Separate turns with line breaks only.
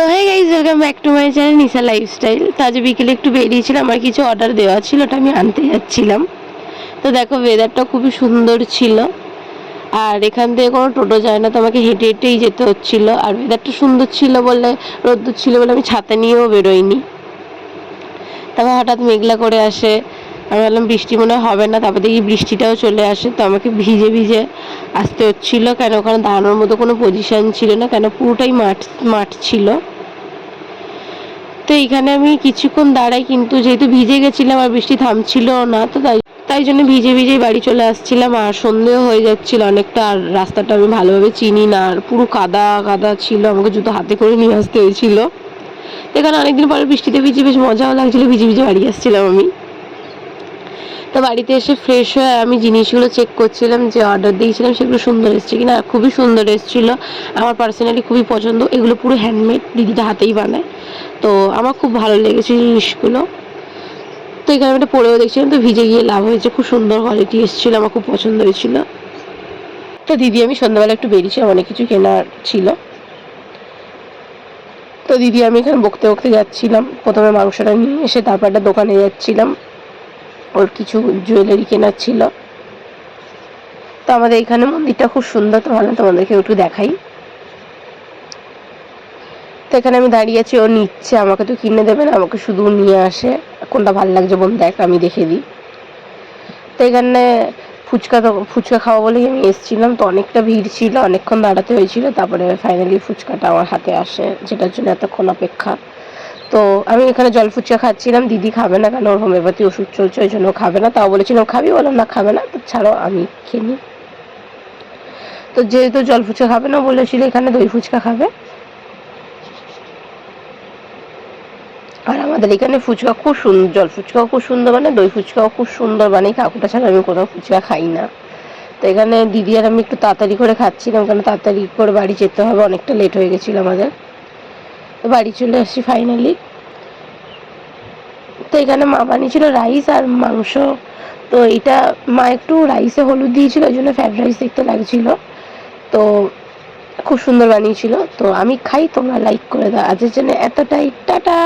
তো hey guys, welcome back to my channel Nisha lifestyle. তো আজ বিকেলে একটু বেরিয়েছিলাম, আমার কিছু অর্ডার দেওয়া ছিল, ওটা আমি আনতে যাচ্ছিলাম। তো দেখো ওয়েদারটা খুবই সুন্দর ছিল, আর এখান থেকে কোনো টোটো যায় না, তো আমাকে হেঁটে হেঁটেই যেতে হচ্ছিল। আর ওয়েদারটা সুন্দর ছিল বলে, রোদ্দুর ছিল বলে আমি ছাতা নিয়েও বেরোইনি। তারপর হঠাৎ মেঘলা করে আসে, আমি ভাবলাম বৃষ্টি মনে হবে না, তারপর দেখি বৃষ্টিটাও চলে আসে। তো আমাকে ভিজে ভিজে আসতে হচ্ছিলো, কেন ওখানে দাঁড়ানোর মতো কোনো পজিশান ছিল না, কেন পুরোটাই মাঠ মাঠ ছিল। তো এইখানে আমি কিছুক্ষণ দাঁড়াই, কিন্তু যেহেতু ভিজে গেছিলাম আর বৃষ্টি থামছিল না, তো তাই তাই জন্য ভিজে ভিজেই বাড়ি চলে আসছিলাম। আর সন্ধেও হয়ে যাচ্ছিল অনেকটা, আর রাস্তাটা আমি ভালোভাবে চিনি না, আর পুরো কাদা কাদা ছিল, আমাকে জুতো হাতে করে নিয়ে আসতে হয়েছিল। এখানে অনেকদিন পরে বৃষ্টিতে ভিজে বেশ মজাও লাগছিলো, ভিজে ভিজে বাড়ি আসছিলাম আমি। তো বাড়িতে এসে ফ্রেশ হয়ে আমি জিনিসগুলো চেক করছিলাম, যে অর্ডার দিয়েছিলাম সেগুলো সুন্দর এসছে কিনা। আর খুবই সুন্দর এসেছিলো, আমার পার্সোনালি খুবই পছন্দ। এগুলো পুরো হ্যান্ডমেড, দিদিটা হাতেই বানায়, তো আমার খুব ভালো লেগেছে জিনিসগুলো। তো এখানে আমি এটা পরেও দেখছিলাম, তো ভিজে গিয়ে লাভ হয়েছে, খুব সুন্দর কোয়ালিটি এসেছিলো, আমার খুব পছন্দ হয়েছিল। তো দিদি আমি সন্ধ্যাবেলা একটু বেরিয়েছিলাম, অনেক কিছু কেনার ছিল। তো দিদি আমি এখানে বকতে বকতে যাচ্ছিলাম, প্রথমে মাংসটা নিয়ে এসে তারপর একটা দোকানে যাচ্ছিলাম, ওর কিছু জুয়েলারি কেনার ছিল। তো আমাদের এখানে মন্দিরটা খুব সুন্দর, তো ভাবলাম তোমাদেরকে একটু দেখাই। তো এখানে আমি দাঁড়িয়ে আছি, ও নিচ্ছে, আমাকে তো কিনে দেবে না, আমাকে শুধু নিয়ে আসে, কোনটা ভালো লাগছে বোন দেখ, আমি দেখে দিই। তো এখানে ফুচকা খাওয়া বলেই আমি এসেছিলাম। তো অনেকটা ভিড় ছিল, অনেকক্ষণ দাঁড়াতে হয়েছিল, তারপরে ফাইনালি ফুচকাটা আমার হাতে আসে, যেটার জন্য এতক্ষণ অপেক্ষা। তো আমি এখানে জল ফুচকা খাচ্ছিলাম, দিদি খাবে না, কেন ওর হোমিওপ্যাথি ওষুধ চলছে, ওই জন্য খাবে না। তাও বলেছিলাম খাবি, বললাম না খাবে না, তো ছাড়ো আমি খেয়ে নিই। তো যেহেতু জল ফুচকা খাবে না, বলেছিল এখানে দই ফুচকা খাবে। আর আমাদের এখানে ফুচকা খুব সুন্দর, জল ফুচকাও খুব সুন্দর বানায়, দই ফুচকাও খুব সুন্দর বানায়, কাকুটা ছাড়া আমি কোথাও ফুচকা খাই না। তো এখানে দিদি আর আমি একটু তাড়াতাড়ি করে খাচ্ছিলাম, কারণ তাড়াতাড়ি করে বাড়ি যেতে হবে, অনেকটা লেট হয়ে গেছিলো আমাদের। তো বাড়ি চলে আসছি ফাইনালি। তো এখানে মা বানিয়েছিল রাইস আর মাংস। তো এটা মা একটু রাইসে হলুদ দিয়েছিল, ওই জন্য ফ্রাইড রাইস দেখতে লাগছিল। তো খুব সুন্দর বানিয়েছিল। তো আমি খাই, তোমরা লাইক করে দাও। আজকের জন্য এতটাই, টাটা।